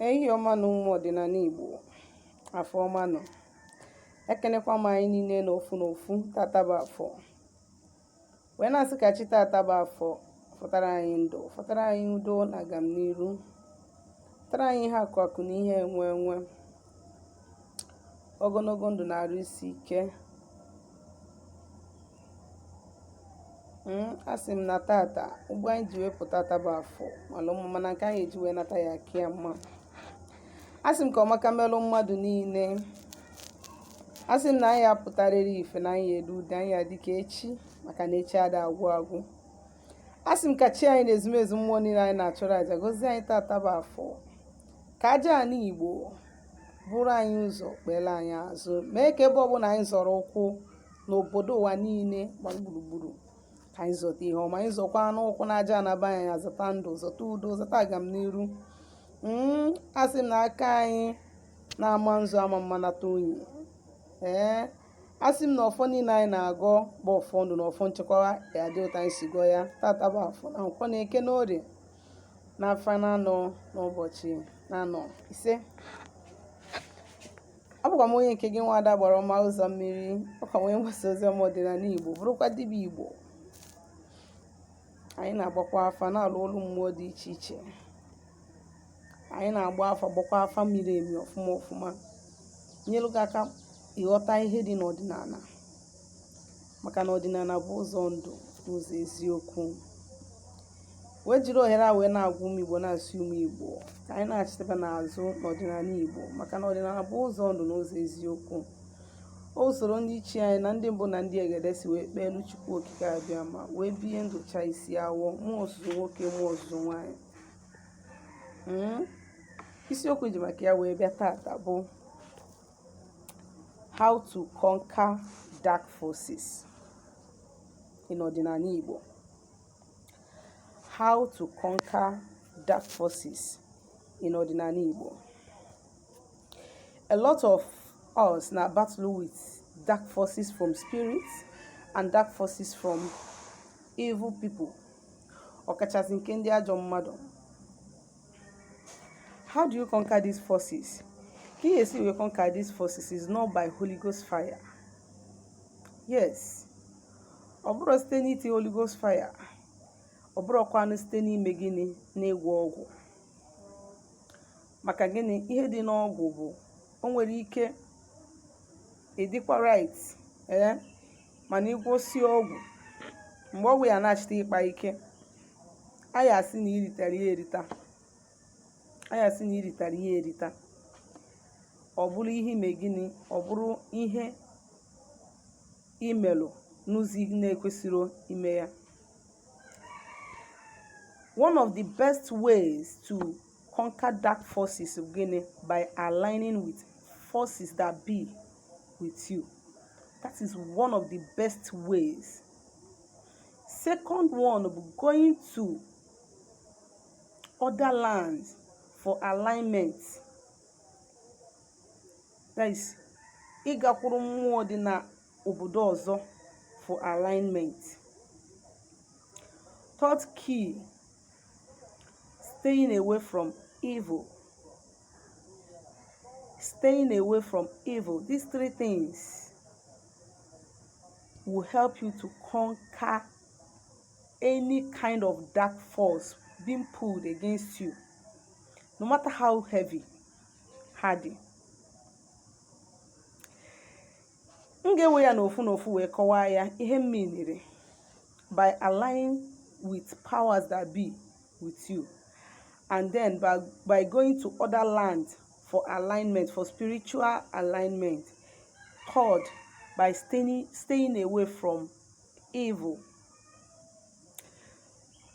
Ehi ọma na ụmụ ọdịnala Igbo, afọ ọma nọ. Ekenekwa m anyị niile n'ofu n'ofu, tata bụ afọ. Wee na-asị ka chi tata bụ afọ fụtara anyị ndụ, fụtara anyị udo na agamniru, fụtara anyị ihe akụ akụ na ihe enwe enwe, ogologo ndụ na-arụ isi ike. Asị m na tata ụgbọ anyị ji wepụta taba afọ malụ mma, mana nke anyị eji wee nata ya kia mma. Asị m ka ọmaka melụ mmadụ niile. Asị m na anyị apụtarịrị ife na anyị elu ude, anyị adịka echi, maka na echi ada agwụ agwụ. Asị m ka chi anyị na ezumezu mmụọ niile anyị na-achọrọ aja gozie anyị tata bụ afọ, ka aja anyị Igbo bụrụ anyị ụzọ kpere anyị azụ, mee ka ebe ọbụla anyị zọrọ ụkwụ n'obodo ụwa niile gba gburugburu ka anyị zọta ihe ọma, anyị zọkwa n'ụkwụ na aja anaba anyị azọta ndụ, zọta udo, zọta agamniru. Asị m na aka anyị na-ama nzu ama mmanata unyi. Asị m na ọfọ niile anyị na-agọ bụ ọfọ ndụ na ọfọ nchekwa ya dị ụta anyị si gọ ya. Tata bụ afọ na nkwọ na eke na orie n'afọ na-anọ n'ụbọchị na-anọ ise. Ọ bụkwa m onye nke gị Nwaada gbara ọma ụzọ mmiri, ọkwa m onye mgbasa ozi ọma ọdịnala Igbo, bụrụkwa dibịa Igbo. Anyị na-agbakwa afa na-alụ olu mmụọ dị iche iche. Anyị na-agba afa, gbakwa afa miri emi ọfụma ọfụma, nyelu gị aka ịghọta ihe dị n'ọdịnala, maka na ọdịnala bụ ụzọ ndụ, ụzọ eziokwu. Wee jiri ohere a wee na-agwa ụmụ Igbo, na-asị ụmụ Igbo ka anyị na-achịtaba n'azụ n'ọdịnala Igbo, maka na ọdịnala bụ ụzọ ndụ na ụzọ eziokwu. O usoro ndị ichie anyị na ndị mbụ na ndị egede si wee kpee elu Chukwu okike abịa ma wee bie ndụcha isi awọ, mmụọ ọzụzụ nwoke, mmụọ ọzụzụ nwaanyị. Isiokwu ji maka ya wee bịa tata bụ how to conquer dark forces in ọdịnala Igbo. How to conquer dark forces in ọdịnala Igbo. A lot of us na battle with dark forces from spirits and dark forces from evil people, ọkachasị nke ndị ajọ mmadụ. How do you conquer these forces? Ka ị ga-esi wee conquer these forces is not by Holy Ghost fire. Yes, ọ bụrụ site n'iti Holy Ghost fire, ọ bụrụkwanụ site n'ime gịnị, na-egwu ọgwụ. Maka gịnị? Ihe dị n'ọgwụ bụ o nwere ike ịdịkwa right, mana ịgwọsie ọgwụ, mgbe ọgwụ ya na-achịta ịkpa ike, anyị asị na iritara ya erita, anyị asị na iritara ya erita, ọ bụrụ ihe ime gịnị, ọ bụrụ ihe imelụ n'ụzọ na-ekwesịrị ime ya. One of the best ways to conquer dark forces is gịnị? By aligning with forces that be with you. That is one of the best ways. Second one, going to other lands for alignment. That is, ịgakwuru mmụọ dị na obodo ọzọ for alignment. Third key, staying away from evil. Staying away from evil. These three things will help you to conquer any kind of dark force being pulled against you, no matter how heavy, hardy. M ga-ewe ya n'ofu n'ofu wee kọwaa ya ihe m menere by aligning with powers that be with you, and then by going to other lands for alignment, for spiritual alignment. Third, by staying away from evil.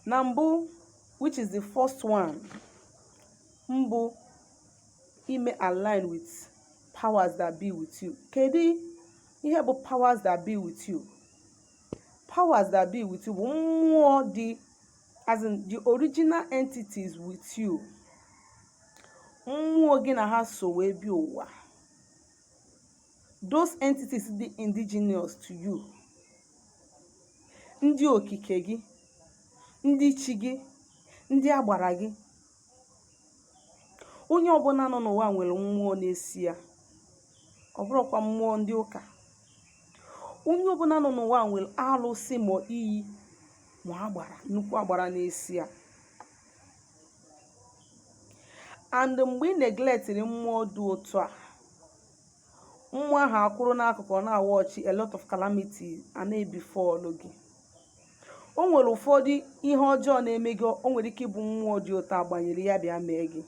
Nambu, which is the first one, mbu, ime align with powers that be with you. Kedi, ihe bụ powers that be with you. Powers that be with you bụ mmụọ dị, as in the original entities with you. Mmụọ gị na ha so wee bi ụwa. Those entities dị indigenous to you. Ndị okike gị, ndị chi gị, ndị agbara gị. onye ọbụla nọ n'ụwa nwere mmụọ na-esi ya, ọ bụrụkwa mmụọ ndị ụka. Onye ọbụla nọ n'ụwa nwere alụsị ma iyi ma agbara, nnukwu agbara na-esi ya. And mgbe ị negletiri mmụọ dị otu a, mmụọ ahụ akwụrụ n'akụkụ na-awọchi a lot of calamity a na-ebifọlụ gị. O nwere ụfọdụ ihe ọjọọ na-eme gị, o nwere ike ịbụ mmụọ dị otu agbanyere ya bịa mee gị.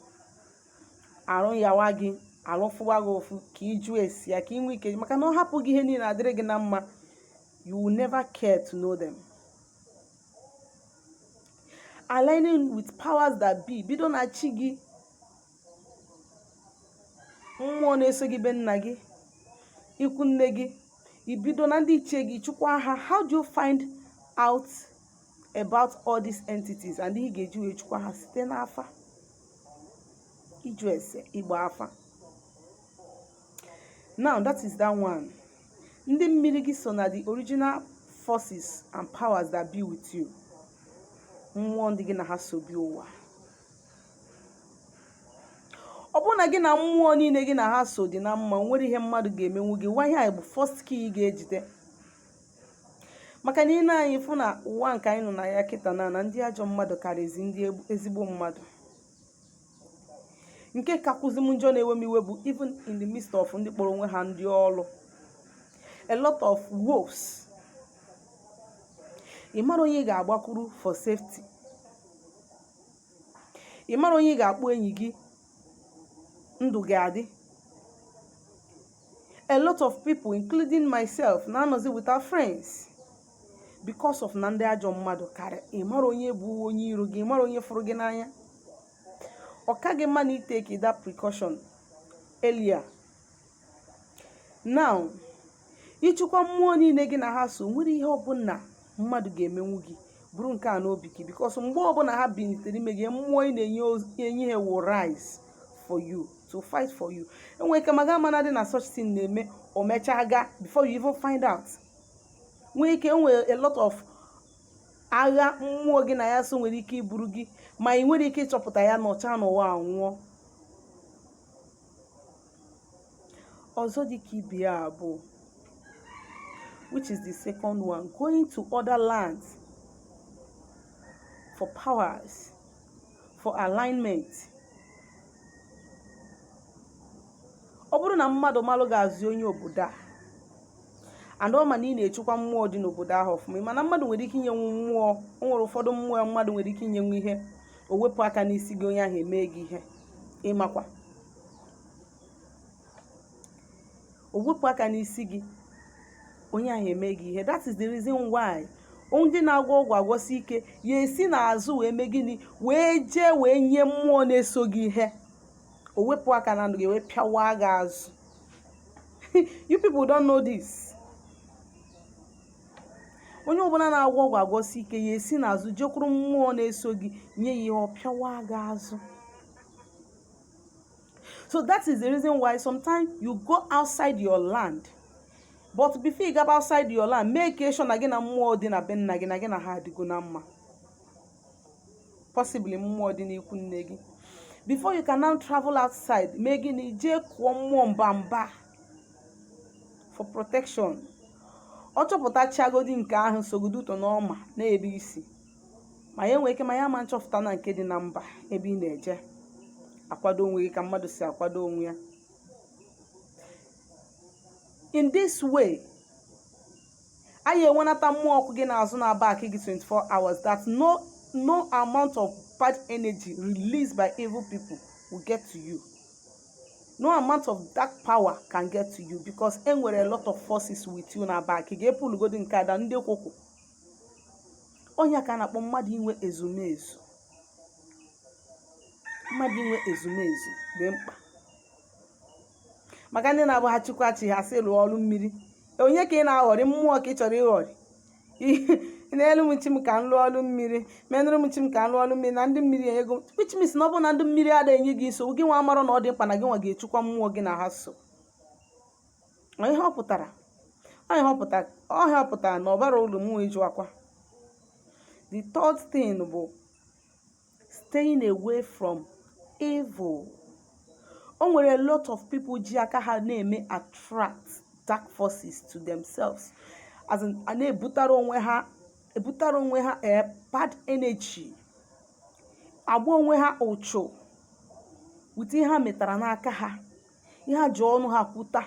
Arụ yawa gị, arụfụwa gị ụfụ ka ịjụ esi ya, ka ị nwee ike, maka na ọ hapụ gị ihe niile adịrị gị na mma, you will never care to know them. Aligning with powers that be, bido na chi gị, mmụọ na-eso gị be nna gị, ikwu nne gị, ibido na ndị ichie gị, chukwa ha. How do you find out about all these entities? And ị ga-eji wee chukwa ha site n'afa, ịjụ ese, ịgba afa. Now that is that one. Ndị mmiri gị so na the original forces and powers that be with you. Mmụọ ndị gị na ha so bi ụwa. Ọ bụrụ na gị na mmụọ niile gị na ha so dị na mma, nwere ihe mmadụ ga-emenwu gị. Nwa ihe a bụ first key ị ga-ejide. Maka na ị na-anyị fụ na ụwa nke anyị nọ na ya kịta na ndị ajọ mmadụ karịzi ndị ezigbo mmadụ. Nke kakwụzi m njọ na-ewe m iwe bụ even in the midst of ndị kpọrọ onwe ha ndị ọlụ, a lot of wolves. Ị mara onye ị ga-agbakwuru for safety. Ị mara onye ị ga-akpọ enyi gị ndụ ga-adị. A lot of people, including myself, na-anọzi with our friends because of na ndị ajọ mmadụ karị. Ị mara onye bụ onye iro gị, ị mara onye fụrụ gị n'anya. Ọ ka gị mma na itake that precaution earlier. Now, ịchụkwa mmụọ niile gị na ha so, nwere ihe ọbụla mmadụ ga-emenwu gị, bụrụ nke a n'obi gị, because mgbe ọbụla ha binitere ime gị, mmụọ ị na-enye ha will rise for you, to fight for you. Enwere ike maga mana dị na such thing na-eme, o mechaa ga before you even find out. Nwere ike enwere a lot of agha mmụọ gị na ya so nwere ike iburu gị, ma ị nwere ike ịchọpụta ya n'ọcha n'ụwa anwụọ. Ọzọ dị ka ibe ya bụ, which is the second one, going to other lands for powers, for alignment. Ọ bụrụ na mmadụ malụ ga-azụ onye obodo a, and ọ ma na ị na-echukwa mmụọ dị n'obodo ahụ ọfụma, mana mmadụ nwere ike inyenwu mmụọ. O nwere ụfọdụ mmụọ mmadụ nwere ike inyenwu ihe, o wepụ aka n'isi gị, onye ahụ eme gị ihe ịmakwa. O wepụ aka n'isi gị, onye ahụ eme gị ihe. That is the reason why ndị na-agwọ ọgwụ agwọsi ike ya esi n'azụ wee mee gịnị, wee jee wee nye mmụọ na-eso gị ihe. O wepụ aka na ndụ gị, wee pịawa gị azụ. You people don't know this. Onye ọbụla na-agwọ ọgwụ agwọsi ike ya esi n'azụ jekwuru mmụọ na-eso gị, nye ya ihe, ọ pịawa gị azụ. So that is the reason why sometimes you go outside your land, but before you go outside your land, make sure na gị na mmụọ dị na be nna gị na gị na ha adịgo na mma. Possibly mmụọ dị n'ikwu nne gị. Before you can now travel outside, make gịnị, jee kwụọ mmụọ mbamba for protection. Ọ chọpụta chagodi nke ahụ sogodu ụtọ n'ọma na-ebe isi, ma ya nwee ike ma ya ma nchọpụta na nke dị na mba ebe ị na-eje. Akwado onwe gị ka mmadụ si akwado onwe ya. In this way, anyị enwenata mmụọ ọkụ gị n'azụ na back gị 24 hours, that no amount of bad energy released by evil people will get to you. No amount of dark power can get to you, because enwere a lot of forces with you na back. Ị ga-epulu godi nke ada ndị kwụkwụ. Onye ka na-akpọ mmadụ inwe ezumezu. Mmadụ inwe ezumezu dị mkpa. Maka ndị na-abụ ha chukwachi ha sị lụọ ọrụ mmiri. Onye ka ị na-aghọrị, mmụọ ka ị chọrọ ịghọrị. N'elu m chi m ka m lụọ ọrụ mmiri, menụrụ m chi m ka m lụọ ọrụ mmiri, na ndị mmiri enyego, which means na ọ bụ na ndị mmiri adịghị enye gị nsogbu, gị nwa amara na ọ dị mkpa na gị nwa ga-echukwa mmụọ gị na ha so. Ihe ọ pụtara na ọ bara uru mmụọ ịjụ akwa. The third thing bụ staying away from evil. O nwere a lot of people ji aka ha na-eme attract dark forces to themselves, as in a na-ebutara onwe ha bad energy, agba onwe ha ụchụ with ihe ha metara n'aka ha, ihe ha ji ọnụ ha kwuta,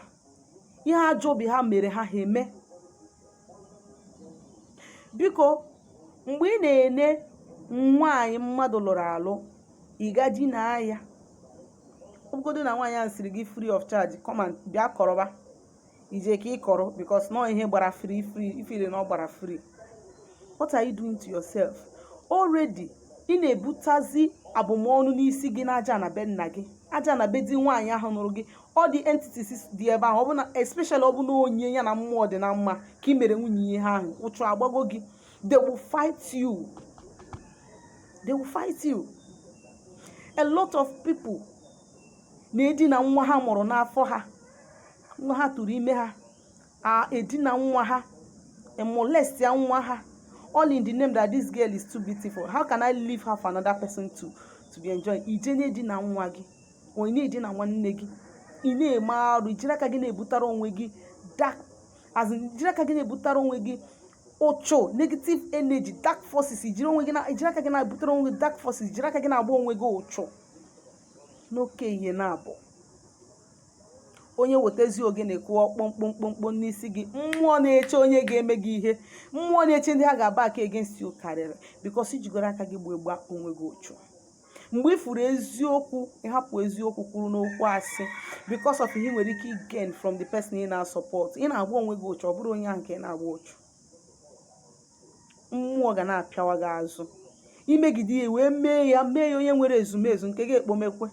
ihe ajọ obi ha mere ha eme. Biko mgbe ị na-ene nwaanyị mmadụ lụrụ alụ, ị ga dinaa ya, ogodo na nwaanyị ahụ siri gị free of charge, come and bịa kọrọba, ije ka ị kọrọ because no ihe gbara free ifile na ọ gbara free. What are you doing to yourself? Already ị na-ebutazi abụmọnụ n'isi gị n'aja na be nna gị, aja na be di nwaanyị ahụ nụrụ gị, all the entities dị ebe ahụ, ọbụna especially ọbụna onye ya na mmụọ dị na mma ka ị mere nwunye ihe ahụ, ụchụ agbago gị. They will fight you. They will fight you. A lot of people na-edina nwa ha mụrụ n'afọ ha, nwa ha tụrụ ime ha, edina nwa ha, molest ya nwa ha, all in the name that this girl is too beautiful. How can I leave her for another person to be enjoying? Ije na-edina nwa gị, onye na-edina nwanne gị, ị na-eme arụ, ijiri aka gị na-ebutara onwe gị ijiri aka gị na-ebutara onwe gị ụchụ, negative energy, dark forces, ijiri aka gị na-ebutara onwe gị dark forces, ijiri aka gị na-agba onwe gị ụchụ n'oke ihe na-abụ. Onye wetezi oge na-ekwu kpọmkpọmkpọmkpọ n'isi gị, mmụọ na-eche onye ga-eme gị ihe, mmụọ na-eche ndị ha ga-aba aka against you karịrị, because ijigoro aka gị gba onwe gị ụchụ. Mgbe ifuru eziokwu, ịhapụ eziokwu kwuru n'okwu asị because of ihe nwere ike gain from the person ị na-support, ị na-agba onwe gị ụchụ, ọ bụrụ onye ahụ nke ị na-agba ụchụ. Mmụọ ga na-apịawa gị azụ, imegide ya wee mee ya onye nwere ezumezu nke ga-ekpomekwe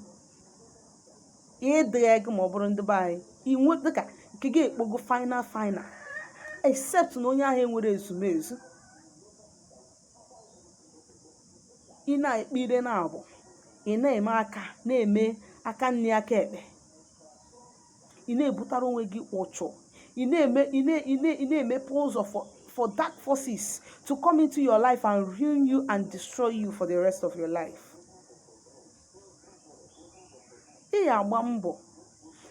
ịdịghị ego. Ma ọ bụrụ ndị be anyị inwe dịka nke ga-ekpogo final except na onye ahụ enwere ezumezu. Ị na-ekpe ire na-abụ, ị na-eme aka nri aka ekpe, ị na-ebutara onwe gị ụchụ, ị na-emepe ụzọ for dark forces to come into your life and ruin you and destroy you for the rest of your life. Ị agba mbọ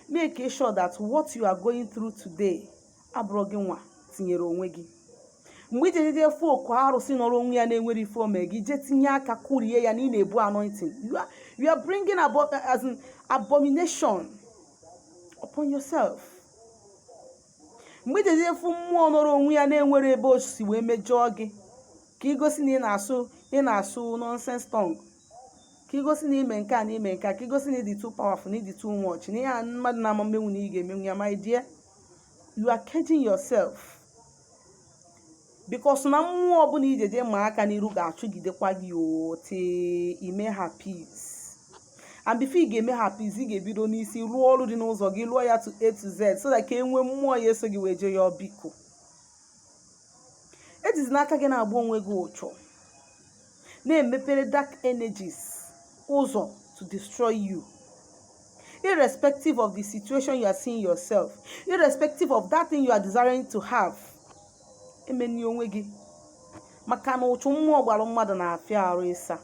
make sure that what you are going through today abụrụ gị nwa tinyere onwe gị. Mgbe ijeje fụ oku arụsị nọrọ onwe ya na-enwere ife ome gị, je tinye aka kurie ya na ị na-ebu anointing, you are bringing as an abomination upon yourself. Mgbe ijeje fụ mmụọ nọrọ onwe ya na-enwere ebe o si wee mejọọ gị, ka igosi na ị na-asụ nonsense tongue, ka igosi na ime nke a na ime nke a, ka igosi na ịdị too powerful, na ịdị too much, na ihe mmadụ na-ama mmenwu na ị ga-emenwu ya. My dear, you are caging yourself. Because na mmụọ ọbụla ijeje ma aka n'iru ga-achụgidekwa gị till ime ha peace. And before ị ga-eme ha peace, ị ga-ebido n'isi rụọ ọrụ dị n'ụzọ gị, lụọ ya to A to Z, so that ka enwee mmụọ ya eso gị wee jee ya biko. Ejizi n'aka gị na-agba onwe gị ụchụ, na-emepere dark energies ụzọ to destroy you, irrespective of the situation you are seeing yourself, irrespective of that thing you are desiring to have. Emeni onwe gị, maka na ụchụ mmụọ gbara mmadụ na-afịa arụ ịsa.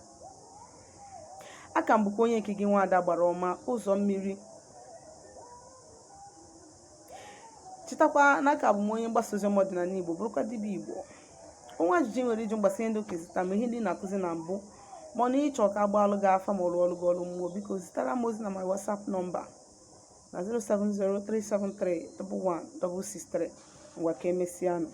Aka m bụkwa onye nke gị Nwaada Gbara Ọma Ụzọ Mmiri. Chetakwa na aka bụ m onye mgbasa ozi ọdịnala Igbo, bụrụkwa dibịa Igbo. Onwe ajụjụ nwere iji mgbasa ihe ndị okezita ma ihe ndị na-akụzi na mbụ, ma na ịchọ ka agbaalụ gị afa ma ọrụ gị ọrụ mmụọ, biko zitara m ozi na my WhatsApp nọmba na 07037311663. Ngwa ka emesịanụ.